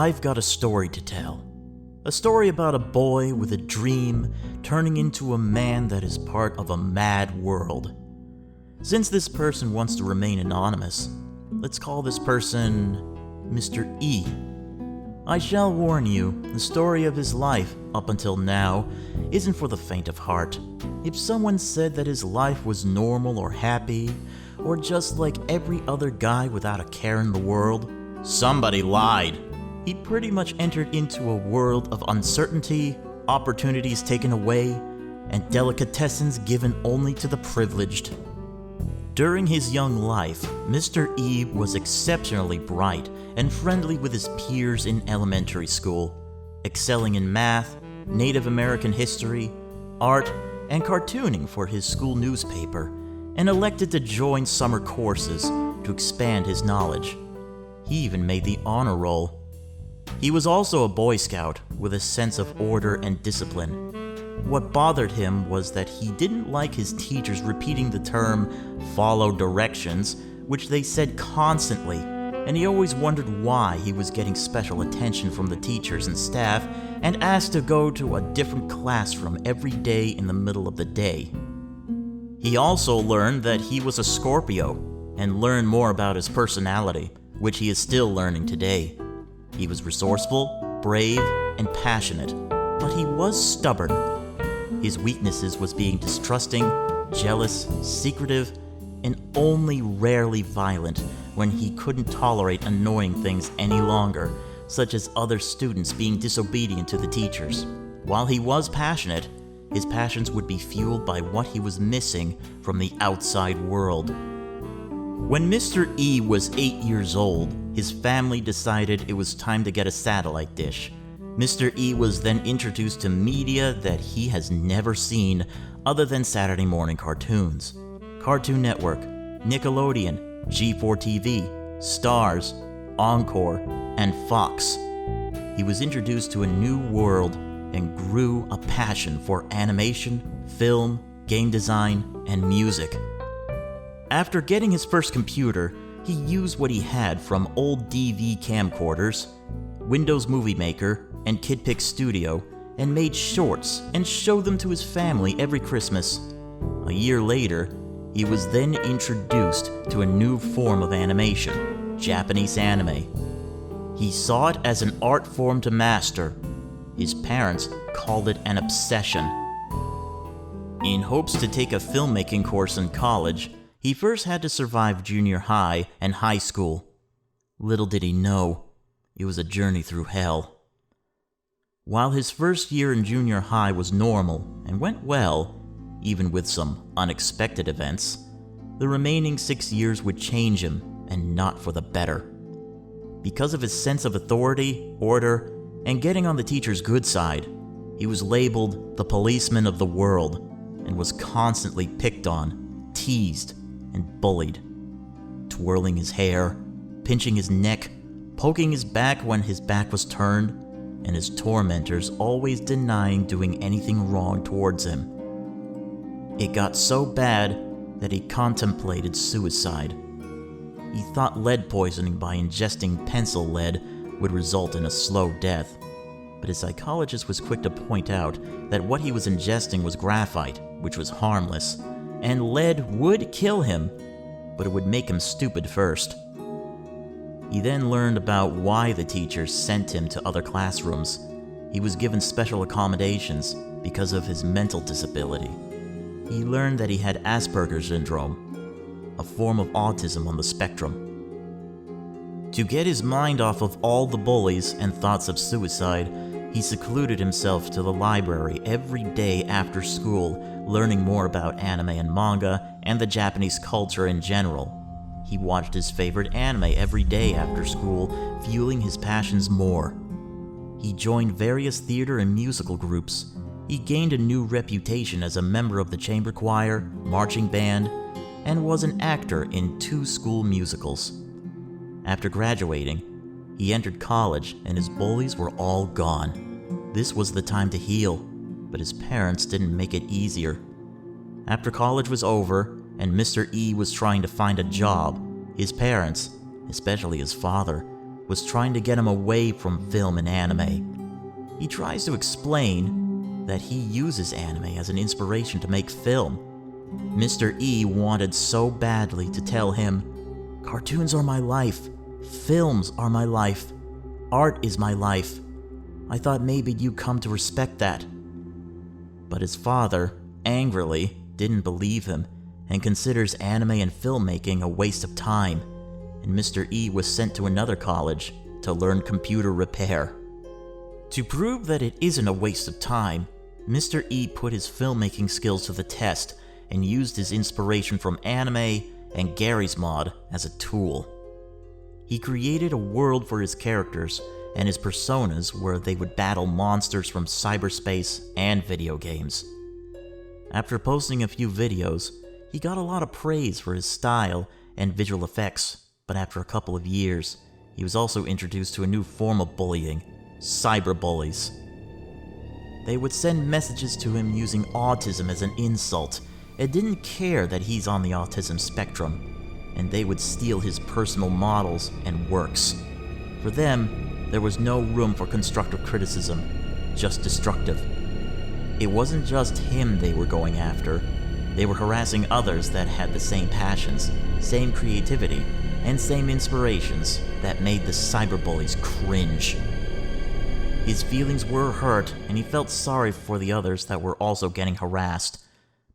I've got a story to tell. A story about a boy with a dream turning into a man that is part of a mad world. Since this person wants to remain anonymous, let's call this person Mr. E. I shall warn you, the story of his life up until now isn't for the faint of heart. If someone said that his life was normal or happy, or just like every other guy without a care in the world, somebody lied. He pretty much entered into a world of uncertainty, opportunities taken away, and delicatessens given only to the privileged. During his young life, Mr. E was exceptionally bright and friendly with his peers in elementary school, excelling in math, Native American history, art, and cartooning for his school newspaper, and elected to join summer courses to expand his knowledge. He even made the honor roll. He was also a Boy Scout with a sense of order and discipline. What bothered him was that he didn't like his teachers repeating the term "follow directions," which they said constantly, and he always wondered why he was getting special attention from the teachers and staff and asked to go to a different classroom every day in the middle of the day. He also learned that he was a Scorpio and learned more about his personality, which he is still learning today. He was resourceful, brave, and passionate, but he was stubborn. His weaknesses was being distrusting, jealous, secretive, and only rarely violent when he couldn't tolerate annoying things any longer, such as other students being disobedient to the teachers. While he was passionate, his passions would be fueled by what he was missing from the outside world. When Mr. E was 8 years old, his family decided it was time to get a satellite dish. Mr. E was then introduced to media that he has never seen other than Saturday morning cartoons. Cartoon Network, Nickelodeon, G4TV, Stars, Encore, and Fox. He was introduced to a new world and grew a passion for animation, film, game design, and music. After getting his first computer, he used what he had from old DV camcorders, Windows Movie Maker, and KidPix Studio, and made shorts and showed them to his family every Christmas. A year later, he was then introduced to a new form of animation, Japanese anime. He saw it as an art form to master. His parents called it an obsession. In hopes to take a filmmaking course in college, he first had to survive junior high and high school. Little did he know, it was a journey through hell. While his first year in junior high was normal and went well, even with some unexpected events, the remaining 6 years would change him, and not for the better. Because of his sense of authority, order, and getting on the teacher's good side, he was labeled the policeman of the world and was constantly picked on, teased, and bullied. Twirling his hair, pinching his neck, poking his back when his back was turned, and his tormentors always denying doing anything wrong towards him. It got so bad that he contemplated suicide. He thought lead poisoning by ingesting pencil lead would result in a slow death, but his psychologist was quick to point out that what he was ingesting was graphite, which was harmless, and lead would kill him, but it would make him stupid first. He then learned about why the teachers sent him to other classrooms. He was given special accommodations because of his mental disability. He learned that he had Asperger's syndrome, a form of autism on the spectrum. To get his mind off of all the bullies and thoughts of suicide, he secluded himself to the library every day after school, learning more about anime and manga and the Japanese culture in general. He watched his favorite anime every day after school, fueling his passions more. He joined various theater and musical groups. He gained a new reputation as a member of the chamber choir, marching band, and was an actor in 2 school musicals. After graduating, he entered college and his bullies were all gone. This was the time to heal, but his parents didn't make it easier. After college was over, and Mr. E was trying to find a job, his parents, especially his father, was trying to get him away from film and anime. He tries to explain that he uses anime as an inspiration to make film. Mr. E wanted so badly to tell him, "Cartoons are my life. Films are my life. Art is my life. I thought maybe you'd come to respect that." But his father, angrily, didn't believe him and considers anime and filmmaking a waste of time, and Mr. E was sent to another college to learn computer repair. To prove that it isn't a waste of time, Mr. E put his filmmaking skills to the test and used his inspiration from anime and Gary's Mod as a tool. He created a world for his characters and his personas where they would battle monsters from cyberspace and video games. After posting a few videos, he got a lot of praise for his style and visual effects, but after a couple of years, he was also introduced to a new form of bullying, cyberbullies. They would send messages to him using autism as an insult and didn't care that he's on the autism spectrum, and they would steal his personal models and works. For them, there was no room for constructive criticism, just destructive. It wasn't just him they were going after. They were harassing others that had the same passions, same creativity, and same inspirations that made the cyberbullies cringe. His feelings were hurt, and he felt sorry for the others that were also getting harassed,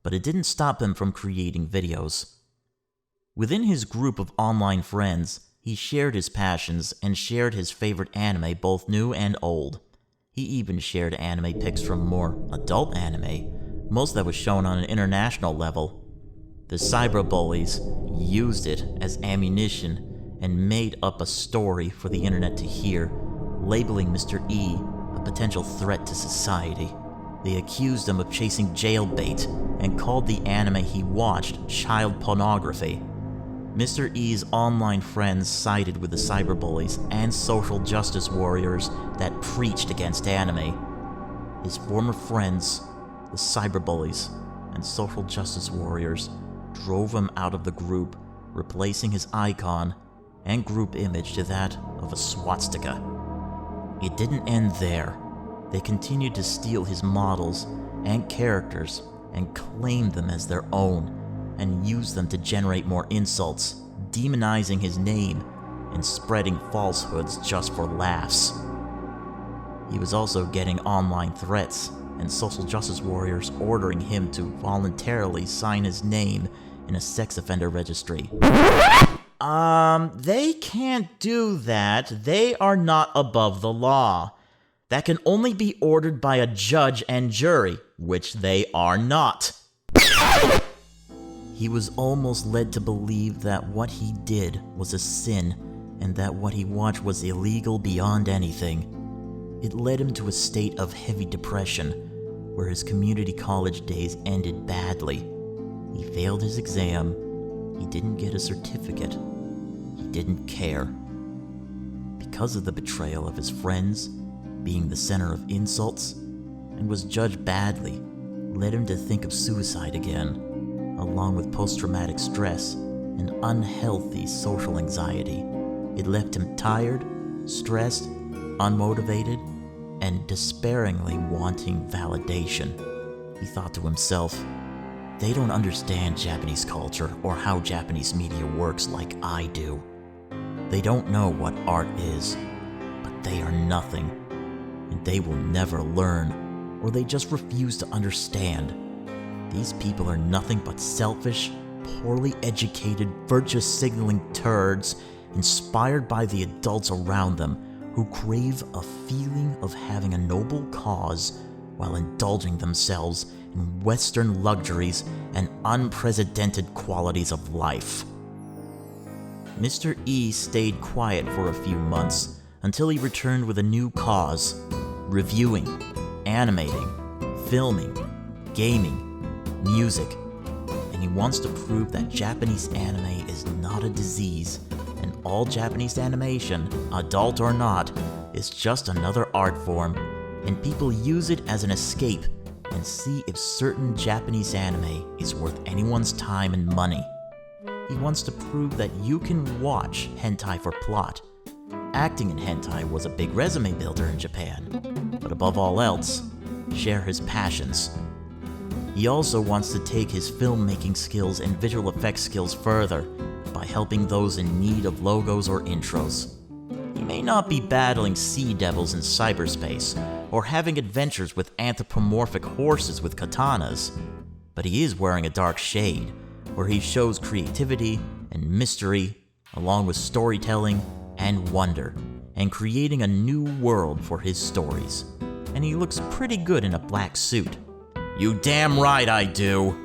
but it didn't stop him from creating videos. Within his group of online friends, he shared his passions and shared his favorite anime, both new and old. He even shared anime pics from more adult anime, most that was shown on an international level. The cyberbullies used it as ammunition and made up a story for the internet to hear, labeling Mr. E a potential threat to society. They accused him of chasing jailbait and called the anime he watched child pornography. Mr. E's online friends sided with the cyberbullies and social justice warriors that preached against anime. His former friends, the cyberbullies and social justice warriors, drove him out of the group, replacing his icon and group image to that of a swastika. It didn't end there. They continued to steal his models and characters and claim them as their own, and use them to generate more insults, demonizing his name and spreading falsehoods just for laughs. He was also getting online threats and social justice warriors ordering him to voluntarily sign his name in a sex offender registry. They can't do that. They are not above the law. That can only be ordered by a judge and jury, which they are not. He was almost led to believe that what he did was a sin, and that what he watched was illegal beyond anything. It led him to a state of heavy depression, where his community college days ended badly. He failed his exam, he didn't get a certificate, he didn't care. Because of the betrayal of his friends, being the center of insults, and was judged badly, led him to think of suicide again, along with post-traumatic stress and unhealthy social anxiety. It left him tired, stressed, unmotivated, and despairingly wanting validation. He thought to himself, "They don't understand Japanese culture or how Japanese media works like I do. They don't know what art is, but they are nothing, and they will never learn, or they just refuse to understand. These people are nothing but selfish, poorly educated, virtue-signaling turds inspired by the adults around them who crave a feeling of having a noble cause while indulging themselves in Western luxuries and unprecedented qualities of life." Mr. E stayed quiet for a few months until he returned with a new cause: reviewing, animating, filming, gaming, music, and he wants to prove that Japanese anime is not a disease, and all Japanese animation, adult or not, is just another art form, and people use it as an escape and see if certain Japanese anime is worth anyone's time and money. He wants to prove that you can watch hentai for plot, acting in hentai was a big resume builder in Japan, but above all else, share his passions. He also wants to take his filmmaking skills and visual effects skills further by helping those in need of logos or intros. He may not be battling sea devils in cyberspace or having adventures with anthropomorphic horses with katanas, but he is wearing a dark shade where he shows creativity and mystery along with storytelling and wonder, and creating a new world for his stories. And he looks pretty good in a black suit. You damn right I do!